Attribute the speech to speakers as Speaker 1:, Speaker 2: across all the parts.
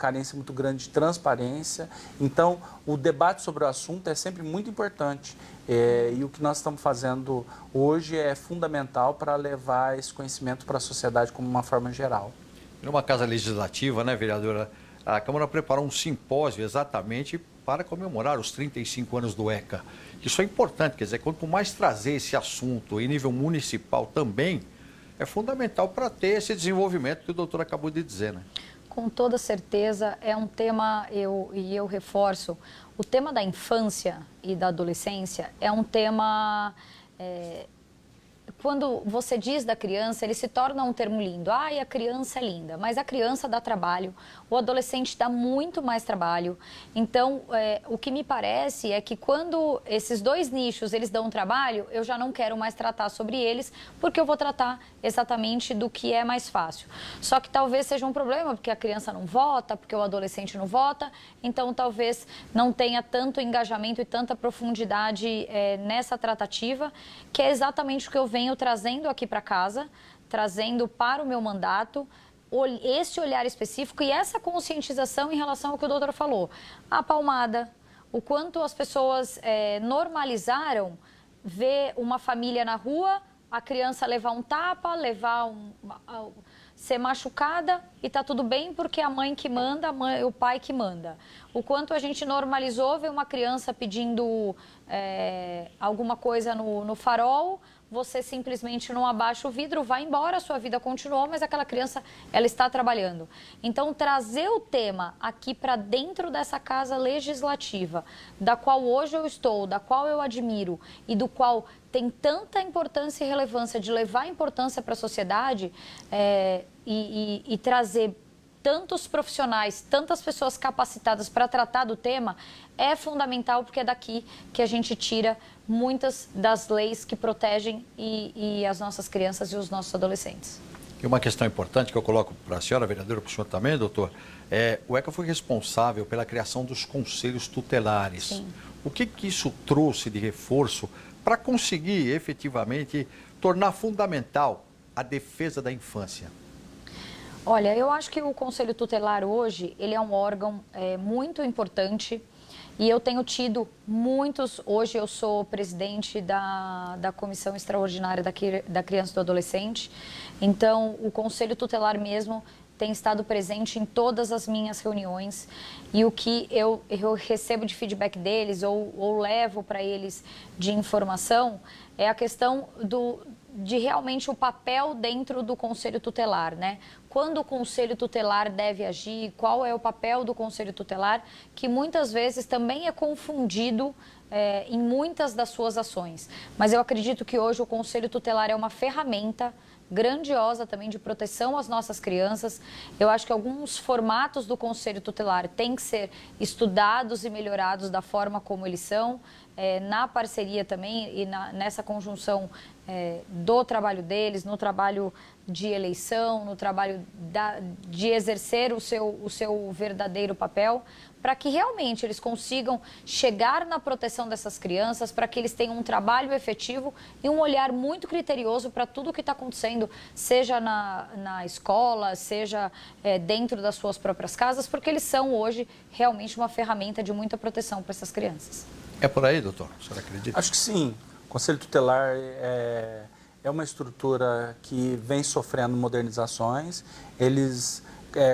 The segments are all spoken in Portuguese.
Speaker 1: carência muito grande de transparência. Então, o debate sobre o assunto é sempre muito importante. E o que nós estamos fazendo hoje é fundamental para levar esse conhecimento para a sociedade como uma forma geral.
Speaker 2: Numa casa legislativa, né, vereadora, a Câmara preparou um simpósio exatamente para comemorar os 35 anos do ECA. Isso é importante, quer dizer, quanto mais trazer esse assunto em nível municipal também, é fundamental para ter esse desenvolvimento que o doutor acabou de dizer, né?
Speaker 3: Com toda certeza, é um tema, eu reforço, o tema da infância e da adolescência é um tema... Quando você diz da criança, ele se torna um termo lindo. Ai, a criança é linda, mas a criança dá trabalho, o adolescente dá muito mais trabalho. Então, o que me parece é que quando esses dois nichos eles dão trabalho, eu já não quero mais tratar sobre eles, porque eu vou tratar exatamente do que é mais fácil. Só que talvez seja um problema, porque a criança não vota, porque o adolescente não vota, então talvez não tenha tanto engajamento e tanta profundidade nessa tratativa, que é exatamente o que eu venho trazendo aqui para casa, trazendo para o meu mandato, esse olhar específico e essa conscientização em relação ao que o doutor falou. A palmada, o quanto as pessoas normalizaram ver uma família na rua, a criança levar um tapa, ser machucada e tá tudo bem porque é a mãe que manda, o pai que manda. O quanto a gente normalizou ver uma criança pedindo alguma coisa no farol, você simplesmente não abaixa o vidro, vai embora, a sua vida continuou, mas aquela criança, ela está trabalhando. Então, trazer o tema aqui para dentro dessa casa legislativa, da qual hoje eu estou, da qual eu admiro e do qual tem tanta importância e relevância de levar importância para a sociedade e trazer tantos profissionais, tantas pessoas capacitadas para tratar do tema, é fundamental porque é daqui que a gente tira muitas das leis que protegem e as nossas crianças e os nossos adolescentes.
Speaker 2: E uma questão importante que eu coloco para a senhora, vereadora, para o senhor também, doutor, o ECA foi responsável pela criação dos conselhos tutelares.
Speaker 3: Sim.
Speaker 2: O que isso trouxe de reforço para conseguir efetivamente tornar fundamental a defesa da infância?
Speaker 3: Olha, eu acho que o Conselho Tutelar hoje, ele é um órgão muito importante e eu tenho tido muitos... Hoje eu sou presidente da Comissão Extraordinária da Criança e do Adolescente, então o Conselho Tutelar mesmo tem estado presente em todas as minhas reuniões e o que eu recebo de feedback deles ou levo para eles de informação é a questão de realmente o papel dentro do Conselho Tutelar, né? Quando o Conselho Tutelar deve agir, qual é o papel do Conselho Tutelar, que muitas vezes também é confundido em muitas das suas ações. Mas eu acredito que hoje o Conselho Tutelar é uma ferramenta grandiosa também de proteção às nossas crianças. Eu acho que alguns formatos do Conselho Tutelar têm que ser estudados e melhorados da forma como eles são, na parceria também e nessa conjunção do trabalho deles, no trabalho de eleição, no trabalho de exercer o seu verdadeiro papel, para que realmente eles consigam chegar na proteção dessas crianças, para que eles tenham um trabalho efetivo e um olhar muito criterioso para tudo o que está acontecendo, seja na escola, seja dentro das suas próprias casas, porque eles são hoje realmente uma ferramenta de muita proteção para essas crianças.
Speaker 2: É por aí, doutor? O senhor acredita?
Speaker 1: Acho que sim. O Conselho Tutelar é uma estrutura que vem sofrendo modernizações. Eles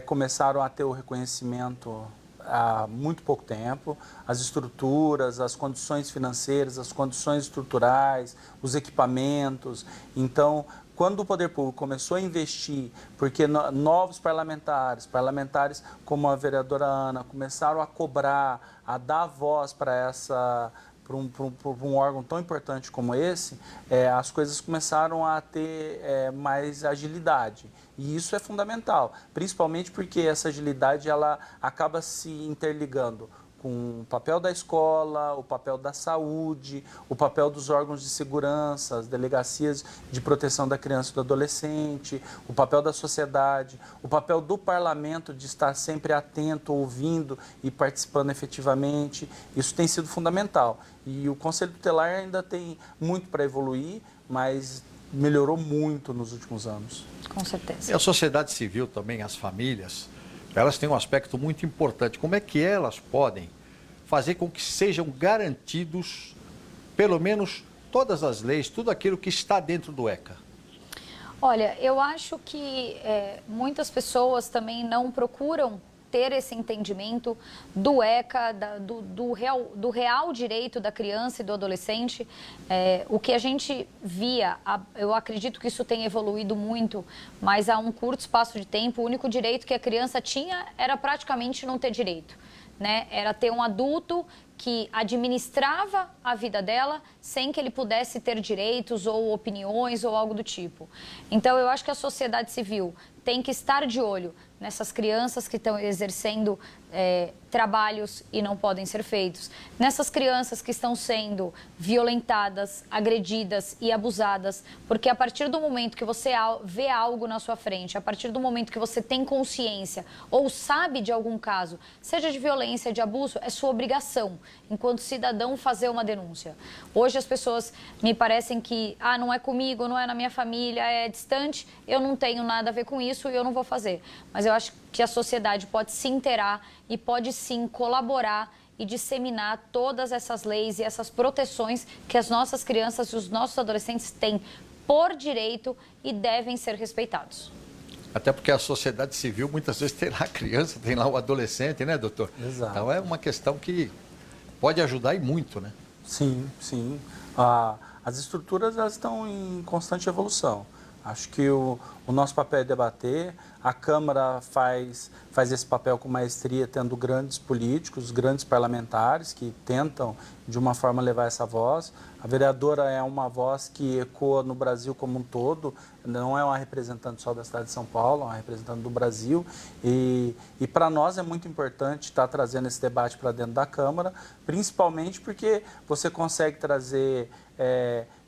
Speaker 1: começaram a ter o reconhecimento há muito pouco tempo, as estruturas, as condições financeiras, as condições estruturais, os equipamentos. Então, quando o poder público começou a investir, porque novos parlamentares como a vereadora Ana, começaram a cobrar, a dar voz para um órgão tão importante como esse, as coisas começaram a ter mais agilidade. E isso é fundamental, principalmente porque essa agilidade ela acaba se interligando com o papel da escola, o papel da saúde, o papel dos órgãos de segurança, as delegacias de proteção da criança e do adolescente, o papel da sociedade, o papel do parlamento de estar sempre atento, ouvindo e participando efetivamente. Isso tem sido fundamental. E o Conselho Tutelar ainda tem muito para evoluir, mas melhorou muito nos últimos anos.
Speaker 3: Com certeza.
Speaker 2: E a sociedade civil também, as famílias, elas têm um aspecto muito importante. Como é que elas podem fazer com que sejam garantidos, pelo menos, todas as leis, tudo aquilo que está dentro do ECA?
Speaker 3: Olha, eu acho que muitas pessoas também não procuram ter esse entendimento do ECA, do real direito da criança e do adolescente. O que a gente via, eu acredito que isso tem evoluído muito, mas há um curto espaço de tempo, o único direito que a criança tinha era praticamente não ter direito, né? Era ter um adulto que administrava a vida dela sem que ele pudesse ter direitos ou opiniões ou algo do tipo. Então, eu acho que a sociedade civil tem que estar de olho nessas crianças que estão exercendo trabalhos e não podem ser feitos, nessas crianças que estão sendo violentadas, agredidas e abusadas, porque a partir do momento que você vê algo na sua frente, a partir do momento que você tem consciência ou sabe de algum caso, seja de violência, de abuso, é sua obrigação, enquanto cidadão, fazer uma denúncia. Hoje as pessoas me parecem que, não é comigo, não é na minha família, é distante, eu não tenho nada a ver com isso e eu não vou fazer. Mas eu acho que a sociedade pode se inteirar e pode sim colaborar e disseminar todas essas leis e essas proteções que as nossas crianças e os nossos adolescentes têm por direito e devem ser respeitados.
Speaker 2: Até porque a sociedade civil muitas vezes tem lá a criança, tem lá o adolescente, né, doutor?
Speaker 1: Exato.
Speaker 2: Então é uma questão que pode ajudar e muito, né?
Speaker 1: Sim, sim. As estruturas elas estão em constante evolução. Acho que o nosso papel é debater, a Câmara faz esse papel com maestria, tendo grandes políticos, grandes parlamentares que tentam, de uma forma, levar essa voz. A vereadora é uma voz que ecoa no Brasil como um todo, não é uma representante só da cidade de São Paulo, é uma representante do Brasil. E para nós é muito importante estar trazendo esse debate para dentro da Câmara, principalmente porque você consegue trazer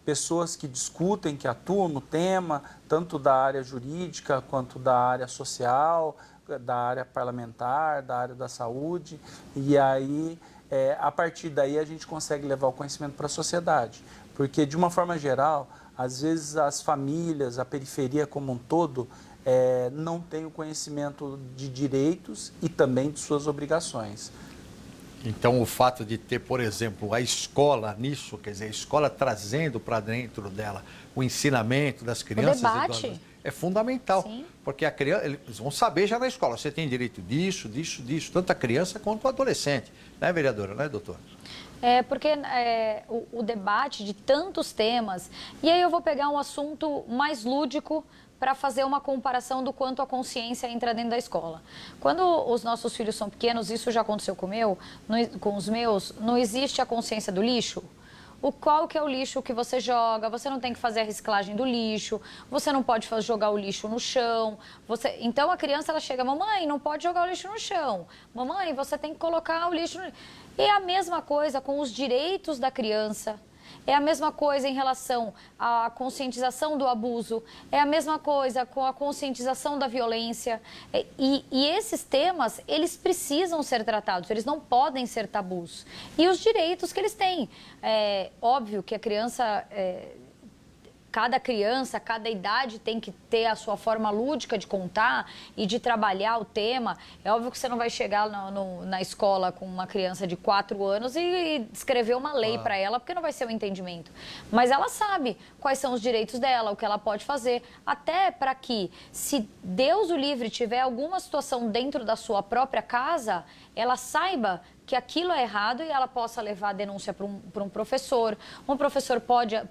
Speaker 1: pessoas que discutem, que atuam no tema, tanto da área jurídica quanto da área social, da área parlamentar, da área da saúde. E aí, a partir daí, a gente consegue levar o conhecimento para a sociedade. Porque, de uma forma geral, às vezes as famílias, a periferia como um todo, não tem o conhecimento de direitos e também de suas obrigações.
Speaker 2: Então, o fato de ter, por exemplo, a escola nisso, quer dizer, a escola trazendo para dentro dela o ensinamento das crianças,
Speaker 3: o debate,
Speaker 2: é fundamental.
Speaker 3: Sim.
Speaker 2: Porque a criança, eles vão saber já na escola, você tem direito disso, disso, disso, tanto a criança quanto o adolescente. Né, vereadora? Né, doutor?
Speaker 3: Porque o debate de tantos temas, e aí eu vou pegar um assunto mais lúdico para fazer uma comparação do quanto a consciência entra dentro da escola. Quando os nossos filhos são pequenos, isso já aconteceu com os meus, não existe a consciência do lixo. Qual que é o lixo que você joga, você não tem que fazer a reciclagem do lixo, você não pode jogar o lixo no chão. Então a criança ela chega, mamãe, não pode jogar o lixo no chão. Mamãe, você tem que colocar o lixo no... É a mesma coisa com os direitos da criança. É a mesma coisa em relação à conscientização do abuso, é a mesma coisa com a conscientização da violência. E esses temas, eles precisam ser tratados, eles não podem ser tabus. E os direitos que eles têm. É óbvio que a criança... Cada criança, cada idade tem que ter a sua forma lúdica de contar e de trabalhar o tema. É óbvio que você não vai chegar na escola com uma criança de 4 anos e escrever uma lei para ela, porque não vai ser um entendimento. Mas ela sabe quais são os direitos dela, o que ela pode fazer, até para que, se Deus o livre tiver alguma situação dentro da sua própria casa, ela saiba que aquilo é errado e ela possa levar a denúncia para um professor. Um professor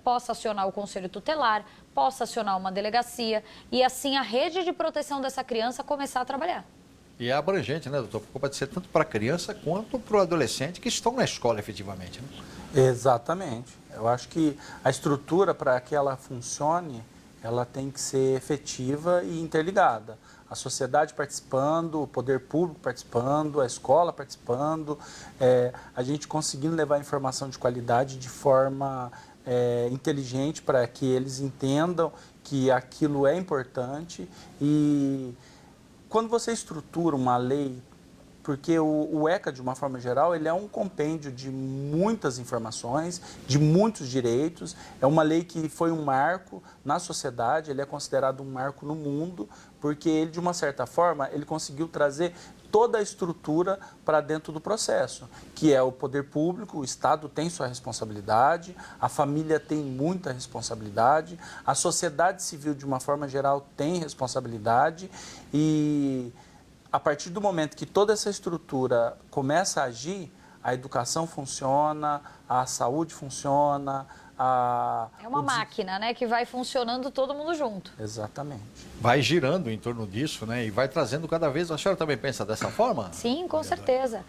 Speaker 3: possa acionar o conselho tutelar, possa acionar uma delegacia e assim a rede de proteção dessa criança começar a trabalhar.
Speaker 2: E é abrangente, né, doutor? Porque pode ser tanto para a criança quanto para o adolescente que estão na escola efetivamente, né?
Speaker 1: Exatamente. Eu acho que a estrutura, para que ela funcione, ela tem que ser efetiva e interligada. A sociedade participando, o poder público participando, a escola participando, a gente conseguindo levar informação de qualidade de forma inteligente para que eles entendam que aquilo é importante. E quando você estrutura uma lei, porque o ECA, de uma forma geral, ele é um compêndio de muitas informações, de muitos direitos. É uma lei que foi um marco na sociedade, ele é considerado um marco no mundo, porque ele, de uma certa forma, ele conseguiu trazer toda a estrutura para dentro do processo, que é o poder público, o Estado tem sua responsabilidade, a família tem muita responsabilidade, a sociedade civil, de uma forma geral, tem responsabilidade e a partir do momento que toda essa estrutura começa a agir, a educação funciona, a saúde funciona,
Speaker 3: é uma máquina, né, que vai funcionando todo mundo junto.
Speaker 1: Exatamente.
Speaker 2: Vai girando em torno disso, né? E vai trazendo cada vez... A senhora também pensa dessa forma?
Speaker 3: Sim, com certeza.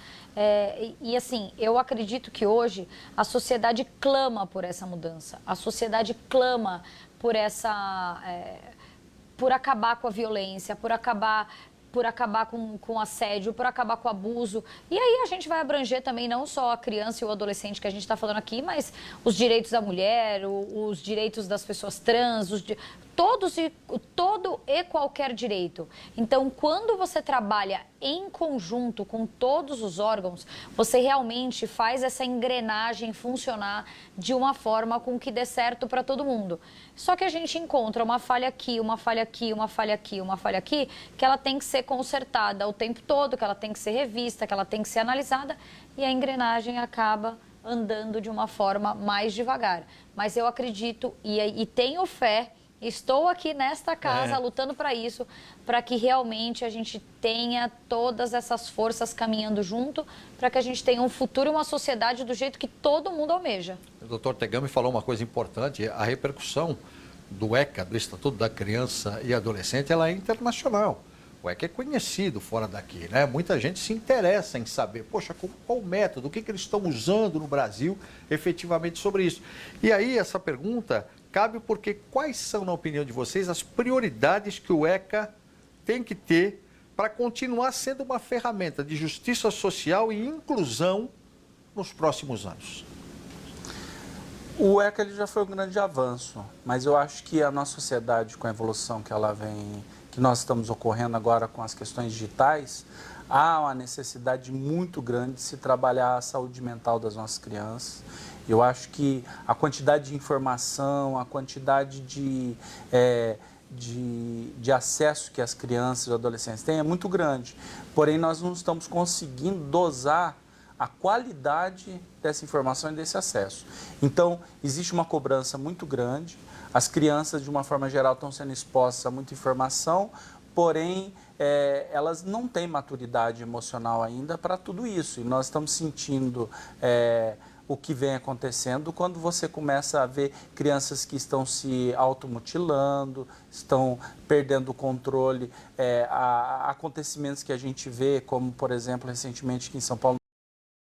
Speaker 3: E assim, eu acredito que hoje a sociedade clama por essa mudança. A sociedade clama por por acabar com a violência, por acabar com assédio, por acabar com o abuso. E aí a gente vai abranger também não só a criança e o adolescente que a gente está falando aqui, mas os direitos da mulher, os direitos das pessoas trans, todo e qualquer direito. Então, quando você trabalha em conjunto com todos os órgãos, você realmente faz essa engrenagem funcionar de uma forma com que dê certo para todo mundo. Só que a gente encontra uma falha aqui, uma falha aqui, uma falha aqui, uma falha aqui, que ela tem que ser consertada o tempo todo, que ela tem que ser revista, que ela tem que ser analisada, e a engrenagem acaba andando de uma forma mais devagar. Mas eu acredito e tenho fé. Estou aqui nesta casa lutando para isso, para que realmente a gente tenha todas essas forças caminhando junto, para que a gente tenha um futuro e uma sociedade do jeito que todo mundo almeja.
Speaker 2: O doutor Tegami falou uma coisa importante, a repercussão do ECA, do Estatuto da Criança e Adolescente, ela é internacional. O ECA é conhecido fora daqui, né? Muita gente se interessa em saber, poxa, qual o método, o que eles estão usando no Brasil efetivamente sobre isso. E aí essa pergunta cabe porque quais são, na opinião de vocês, as prioridades que o ECA tem que ter para continuar sendo uma ferramenta de justiça social e inclusão nos próximos anos?
Speaker 1: O ECA ele já foi um grande avanço, mas eu acho que a nossa sociedade, com a evolução que ela vem, que nós estamos ocorrendo agora com as questões digitais, há uma necessidade muito grande de se trabalhar a saúde mental das nossas crianças. Eu acho que a quantidade de informação, a quantidade de acesso que as crianças e os adolescentes têm é muito grande. Porém, nós não estamos conseguindo dosar a qualidade dessa informação e desse acesso. Então, existe uma cobrança muito grande. As crianças, de uma forma geral, estão sendo expostas a muita informação, porém, elas não têm maturidade emocional ainda para tudo isso. E nós estamos sentindo o que vem acontecendo quando você começa a ver crianças que estão se automutilando, estão perdendo o controle, acontecimentos que a gente vê, como, por exemplo, recentemente aqui em São Paulo,